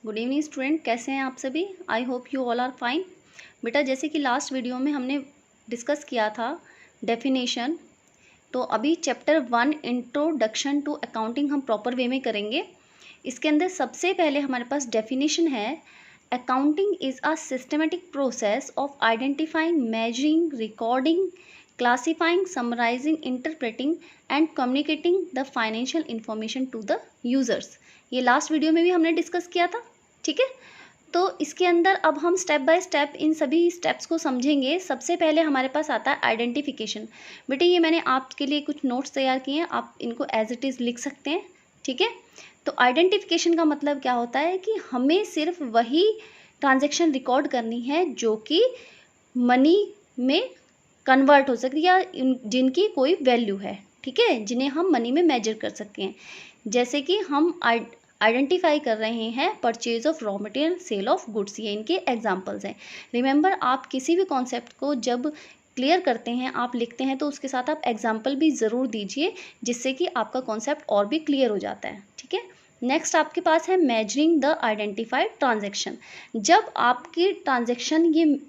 Good evening student, कैसे हैं आप सभी। I hope you all are fine. बेटा, जैसे कि लास्ट वीडियो में हमने डिस्कस किया था डेफिनेशन, तो अभी चैप्टर 1 इंट्रोडक्शन टू अकाउंटिंग हम प्रॉपर वे में करेंगे। इसके अंदर सबसे पहले हमारे पास डेफिनेशन है, accounting is a systematic process of identifying, measuring, recording, classifying, summarising, interpreting and communicating the financial information to the users. ये लास्ट वीडियो में भी हमने डिस्कस किया था, ठीक है। तो इसके अंदर अब हम स्टेप बाय स्टेप इन सभी स्टेप्स को समझेंगे। सबसे पहले हमारे पास आता है आइडेंटिफिकेशन। बेटे, ये मैंने आपके लिए कुछ नोट्स तैयार किए हैं, आप इनको एज इट इज़ लिख सकते हैं, ठीक है। तो आइडेंटिफिकेशन का मतलब क्या होता है कि हमें सिर्फ वही ट्रांजैक्शन रिकॉर्ड करनी है जो कि मनी में कन्वर्ट हो सकती है या जिनकी कोई वैल्यू है, ठीक है, जिन्हें हम मनी में मेजर कर सकते हैं। जैसे कि हम आइडेंटिफाई कर रहे हैं purchase of raw material, sale of goods, ये इनके एग्जांपल्स हैं। रिमेंबर, आप किसी भी कॉन्सेप्ट को जब क्लियर करते हैं, आप लिखते हैं, तो उसके साथ आप एग्जांपल भी ज़रूर दीजिए, जिससे कि आपका कॉन्सेप्ट और भी क्लियर हो जाता है, ठीक है। नेक्स्ट आपके पास है मेजरिंग द आइडेंटिफाइड ट्रांजेक्शन। जब आपकी ट्रांजेक्शन ये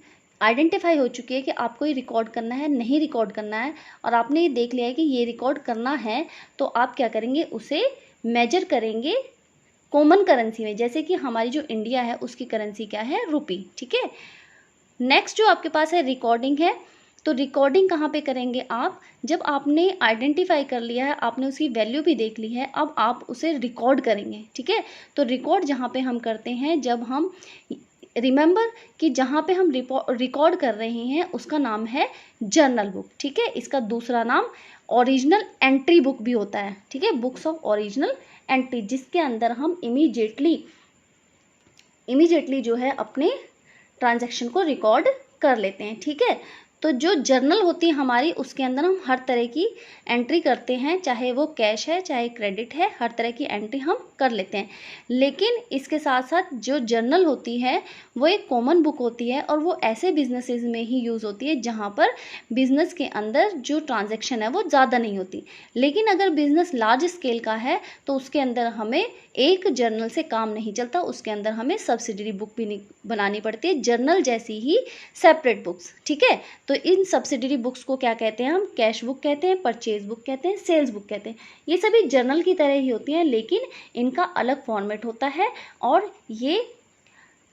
आइडेंटिफाई हो चुकी है कि आपको ये रिकॉर्ड करना है, नहीं रिकॉर्ड करना है, और आपने ये देख लिया है कि ये रिकॉर्ड करना है, तो आप क्या करेंगे, उसे मेजर करेंगे कॉमन करेंसी में। जैसे कि हमारी जो इंडिया है उसकी करेंसी क्या है, रुपी, ठीक है। नेक्स्ट जो आपके पास है रिकॉर्डिंग है। तो रिकॉर्डिंग कहाँ पे करेंगे आप, जब आपने आइडेंटिफाई कर लिया है, आपने उसकी वैल्यू भी देख ली है, अब आप उसे रिकॉर्ड करेंगे, ठीक है। तो रिकॉर्ड जहाँ पे हम करते हैं, जब हम रिमेंबर कि जहाँ पे हम रिकॉर्ड कर रहे हैं उसका नाम है जर्नल बुक, ठीक है। इसका दूसरा नाम ओरिजिनल एंट्री बुक भी होता है, ठीक है, बुक्स ऑफ ओरिजिनल एंट्री, जिसके अंदर हम इमीडिएटली जो है अपने ट्रांजैक्शन को रिकॉर्ड कर लेते हैं, ठीक है। तो जो जर्नल होती है हमारी, उसके अंदर हम हर तरह की एंट्री करते हैं, चाहे वो कैश है चाहे क्रेडिट है, हर तरह की एंट्री हम कर लेते हैं। लेकिन इसके साथ साथ जो जर्नल होती है वो एक कॉमन बुक होती है, और वो ऐसे बिजनेसेस में ही यूज़ होती है जहाँ पर बिजनेस के अंदर जो ट्रांजैक्शन है वो ज़्यादा नहीं होती। लेकिन अगर बिजनेस लार्ज स्केल का है तो उसके अंदर हमें एक जर्नल से काम नहीं चलता, उसके अंदर हमें सब्सिडरी बुक भी बनानी पड़ती है, जर्नल जैसी ही सेपरेट बुक्स, ठीक है। तो इन सब्सिडरी बुक्स को क्या कहते हैं, हम कैश बुक कहते हैं, परचेज बुक कहते हैं, सेल्स बुक कहते हैं। ये सभी जर्नल की तरह ही होती हैं, लेकिन इनका अलग फॉर्मेट होता है, और ये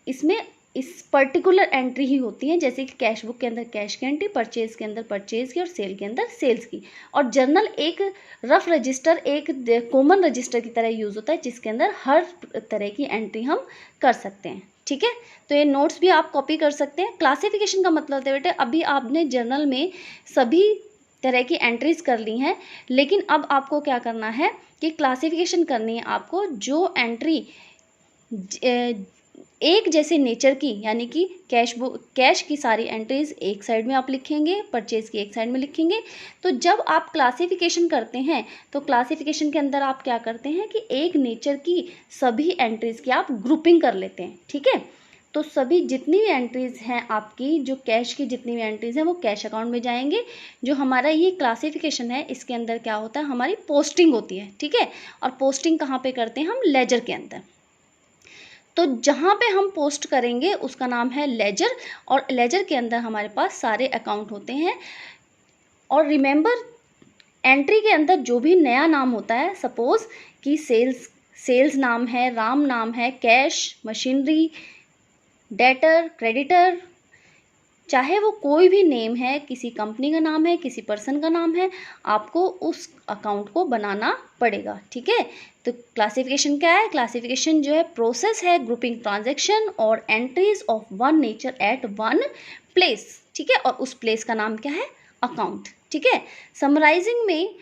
इसमें इस पर्टिकुलर एंट्री ही होती है। जैसे कि कैश बुक के अंदर कैश की एंट्री, परचेज के अंदर परचेज की, और सेल के अंदर सेल्स की। और जर्नल एक रफ रजिस्टर, एक कॉमन रजिस्टर की तरह यूज़ होता है, जिसके अंदर हर तरह की एंट्री हम कर सकते हैं, ठीक है। तो ये नोट्स भी आप कॉपी कर सकते हैं। क्लासिफिकेशन का मतलब है बेटे, अभी आपने जर्नल में सभी तरह की एंट्रीज कर ली हैं, लेकिन अब आपको क्या करना है कि क्लासिफिकेशन करनी है आपको। जो एंट्री एक जैसे नेचर की, यानी कि कैश की सारी एंट्रीज एक साइड में आप लिखेंगे, परचेज की एक साइड में लिखेंगे। तो जब आप क्लासिफिकेशन करते हैं, तो क्लासिफिकेशन के अंदर आप क्या करते हैं कि एक नेचर की सभी एंट्रीज की आप ग्रुपिंग कर लेते हैं, ठीक है। तो सभी जितनी भी एंट्रीज हैं आपकी, जो कैश की जितनी भी एंट्रीज हैं, वो कैश अकाउंट में जाएंगे। जो हमारा ये क्लासिफिकेशन है, इसके अंदर क्या होता है, हमारी पोस्टिंग होती है, ठीक है। और पोस्टिंग कहाँ पे करते हैं हम, लेजर के अंदर। तो जहाँ पे हम पोस्ट करेंगे उसका नाम है लेजर, और लेजर के अंदर हमारे पास सारे अकाउंट होते हैं। और रिमेंबर, एंट्री के अंदर जो भी नया नाम होता है, सपोज कि सेल्स नाम है, राम नाम है, कैश, मशीनरी, डेटर, क्रेडिटर, चाहे वो कोई भी नेम है, किसी कंपनी का नाम है, किसी पर्सन का नाम है, आपको उस अकाउंट को बनाना पड़ेगा, ठीक है। तो क्लासिफिकेशन क्या है, क्लासिफिकेशन जो है प्रोसेस है ग्रुपिंग ट्रांजैक्शन और entries of one nature eight one place, ठीक है। और उस प्लेस का नाम क्या है, अकाउंट, ठीक है। समराइजिंग में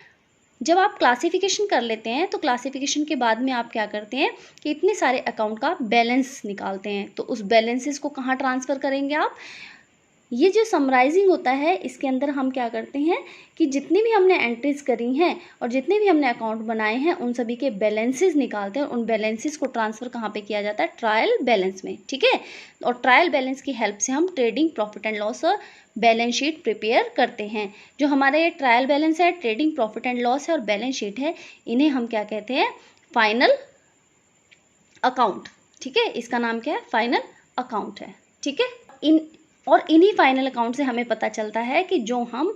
जब आप क्लासिफिकेशन कर लेते हैं, तो क्लासिफिकेशन के बाद में आप क्या करते हैं कि इतने सारे अकाउंट का बैलेंस निकालते हैं। तो उस बैलेंसेस को कहाँ ट्रांसफ़र करेंगे आप, ये जो समराइजिंग होता है, इसके अंदर हम क्या करते हैं कि जितनी भी हमने एंट्रीज करी हैं और जितने भी हमने अकाउंट बनाए हैं, उन सभी के बैलेंसेस निकालते हैं। उन बैलेंसेस को ट्रांसफ़र कहाँ पे किया जाता है, ट्रायल बैलेंस में, ठीक है। और ट्रायल बैलेंस की हेल्प से हम ट्रेडिंग प्रॉफिट एंड लॉस और बैलेंस शीट प्रिपेयर करते हैं। जो हमारा ये ट्रायल बैलेंस है, ट्रेडिंग प्रॉफिट एंड लॉस है और बैलेंस शीट है, इन्हें हम क्या कहते हैं, फाइनल अकाउंट, ठीक है, इसका नाम क्या है, फाइनल अकाउंट है। ठीक है, इन्हीं फाइनल अकाउंट से हमें पता चलता है कि जो हम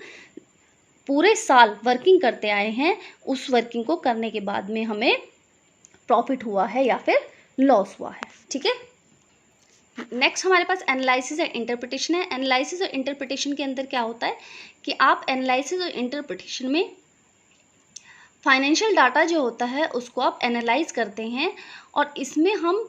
पूरे साल वर्किंग करते आए हैं उस वर्किंग को करने के बाद में हमें प्रॉफिट हुआ है या फिर लॉस हुआ है। ठीक है, नेक्स्ट हमारे पास एनालिसिस और इंटरप्रिटेशन है। एनालिसिस और इंटरप्रिटेशन के अंदर क्या होता है कि आप एनालिसिस और इंटरप्रिटेशन में फाइनेंशियल डाटा जो होता है उसको आप एनालाइज करते हैं और इसमें हम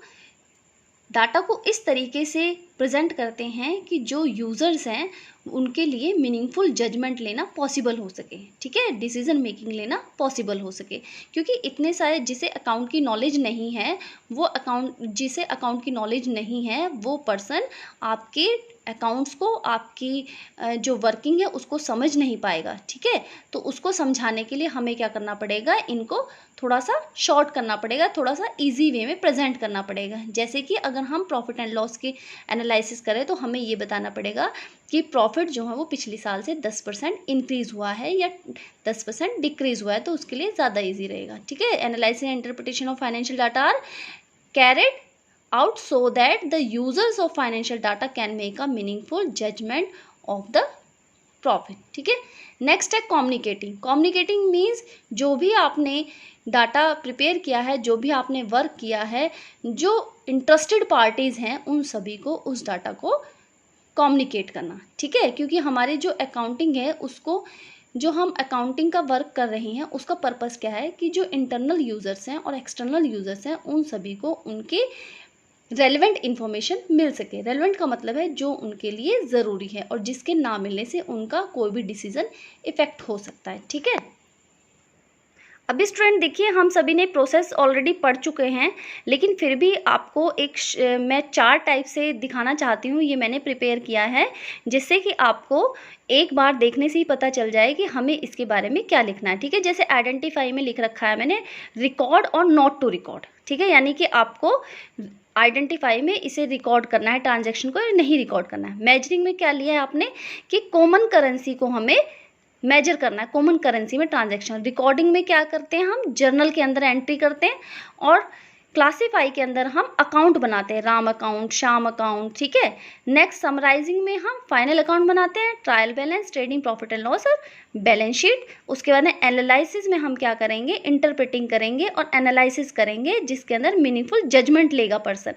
डाटा को इस तरीके से प्रेजेंट करते हैं कि जो यूज़र्स हैं उनके लिए मीनिंगफुल जजमेंट लेना पॉसिबल हो सके। ठीक है, डिसीजन मेकिंग लेना पॉसिबल हो सके, क्योंकि इतने सारे जिसे अकाउंट की नॉलेज नहीं है जिसे अकाउंट की नॉलेज नहीं है वो पर्सन आपके अकाउंट्स को, आपकी जो वर्किंग है उसको समझ नहीं पाएगा। ठीक है, तो उसको समझाने के लिए हमें क्या करना पड़ेगा, इनको थोड़ा सा शॉर्ट करना पड़ेगा, थोड़ा सा इजी वे में प्रेजेंट करना पड़ेगा। जैसे कि अगर हम प्रॉफिट एंड लॉस की एनालिसिस करें तो हमें ये बताना पड़ेगा कि प्रॉफिट जो है वो पिछले साल से 10% इंक्रीज़ हुआ है या 10% डिक्रीज़ हुआ है, तो उसके लिए ज़्यादा ईजी रहेगा। ठीक है, analysis and interpretation of financial data are carried out so that the users of financial data can make a meaningful judgment of the profit। ठीक है, नेक्स्ट है कम्युनिकेटिंग। कम्युनिकेटिंग मीन्स जो भी आपने डाटा प्रिपेयर किया है, जो भी आपने वर्क किया है, जो इंटरेस्टेड पार्टीज़ हैं उन सभी को उस डाटा को कम्युनिकेट करना। ठीक है, क्योंकि हमारी जो अकाउंटिंग है उसको, जो हम अकाउंटिंग का वर्क कर रहे हैं उसका पर्पस क्या है कि जो इंटरनल यूज़र्स हैं और एक्सटर्नल यूज़र्स हैं उन सभी को उनके रेलेवेंट इन्फॉर्मेशन मिल सके। रेलेवेंट का मतलब है जो उनके लिए ज़रूरी है और जिसके ना मिलने से उनका कोई भी डिसीजन इफेक्ट हो सकता है। ठीक है, अभी स्टूडेंट देखिए हम सभी ने प्रोसेस ऑलरेडी पढ़ चुके हैं, लेकिन फिर भी आपको मैं 4 टाइप से दिखाना चाहती हूँ। ये मैंने प्रिपेयर किया है जिससे कि आपको एक बार देखने से ही पता चल जाए कि हमें इसके बारे में क्या लिखना है। ठीक है, जैसे आइडेंटिफाई में लिख रखा है मैंने रिकॉर्ड और नॉट टू रिकॉर्ड। ठीक है, यानी कि आपको आइडेंटिफाई में इसे रिकॉर्ड करना है ट्रांजैक्शन को, नहीं रिकॉर्ड करना है। मेजरिंग में क्या लिया है आपने कि कॉमन करेंसी को हमें मेजर करना है, कॉमन करेंसी में ट्रांजैक्शन। रिकॉर्डिंग में क्या करते हैं, हम जर्नल के अंदर एंट्री करते हैं और क्लासीफाई के अंदर हम अकाउंट बनाते हैं, राम अकाउंट, श्याम अकाउंट। ठीक है, नेक्स्ट समराइजिंग में हम फाइनल अकाउंट बनाते हैं, trial balance, trading profit and loss और बैलेंस शीट। उसके बाद में एनालिसिस में हम क्या करेंगे, इंटरप्रेटिंग करेंगे और एनालिसिस करेंगे जिसके अंदर मीनिंगफुल जजमेंट लेगा पर्सन।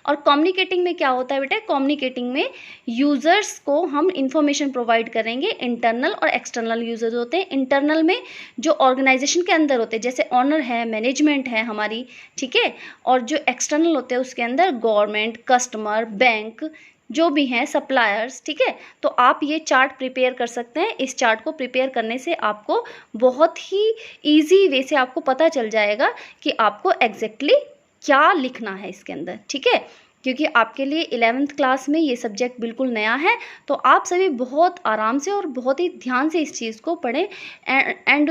और कम्युनिकेटिंग में क्या होता है बेटा, कम्युनिकेटिंग में यूज़र्स को हम इंफॉर्मेशन प्रोवाइड करेंगे। इंटरनल और एक्सटर्नल यूज़र्स होते हैं। इंटरनल में जो ऑर्गेनाइजेशन के अंदर होते हैं, जैसे ऑनर है, मैनेजमेंट है हमारी। ठीक है, और जो एक्सटर्नल होते हैं उसके अंदर गवर्नमेंट, कस्टमर, बैंक, जो भी हैं सप्लायर्स। ठीक है, तो आप ये चार्ट प्रिपेयर कर सकते हैं। इस चार्ट को प्रिपेयर करने से आपको बहुत ही ईजी वे से आपको पता चल जाएगा कि आपको एग्जैक्टली क्या लिखना है इसके अंदर। ठीक है, क्योंकि आपके लिए 11th क्लास में ये सब्जेक्ट बिल्कुल नया है, तो आप सभी बहुत आराम से और बहुत ही ध्यान से इस चीज़ को पढ़ें। एंड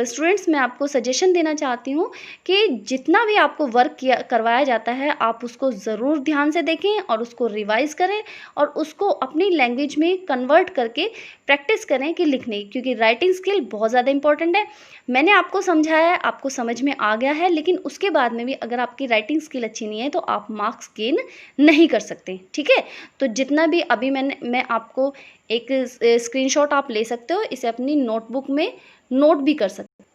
स्टूडेंट्स, मैं आपको सजेशन देना चाहती हूँ कि जितना भी आपको वर्क करवाया जाता है आप उसको ज़रूर ध्यान से देखें और उसको रिवाइज़ करें और उसको अपनी लैंग्वेज में कन्वर्ट करके प्रैक्टिस करें कि लिखने, क्योंकि राइटिंग स्किल बहुत ज़्यादा इंपॉर्टेंट है। मैंने आपको समझाया है, आपको समझ में आ गया है, लेकिन उसके बाद में भी अगर आपकी राइटिंग स्किल अच्छी नहीं है तो आप मार्क्स गेन नहीं कर सकते। ठीक है, तो जितना भी अभी मैं आपको एक स्क्रीनशॉट आप ले सकते हो, इसे अपनी नोटबुक में नोट भी कर सकते हो।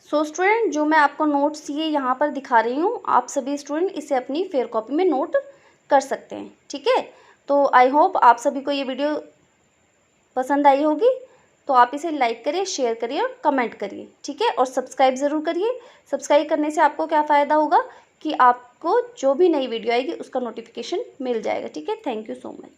सो स्टूडेंट, जो मैं आपको नोट्स ये यहाँ पर दिखा रही हूँ, आप सभी स्टूडेंट इसे अपनी फेयर कॉपी में नोट कर सकते हैं। ठीक है, तो आई होप आप सभी को ये वीडियो पसंद आई होगी, तो आप इसे लाइक करिए, शेयर करिए और कमेंट करिए। ठीक है, और सब्सक्राइब ज़रूर करिए। सब्सक्राइब करने से आपको क्या फ़ायदा होगा कि आपको जो भी नई वीडियो आएगी उसका नोटिफिकेशन मिल जाएगा। ठीक है, थैंक यू सो मच।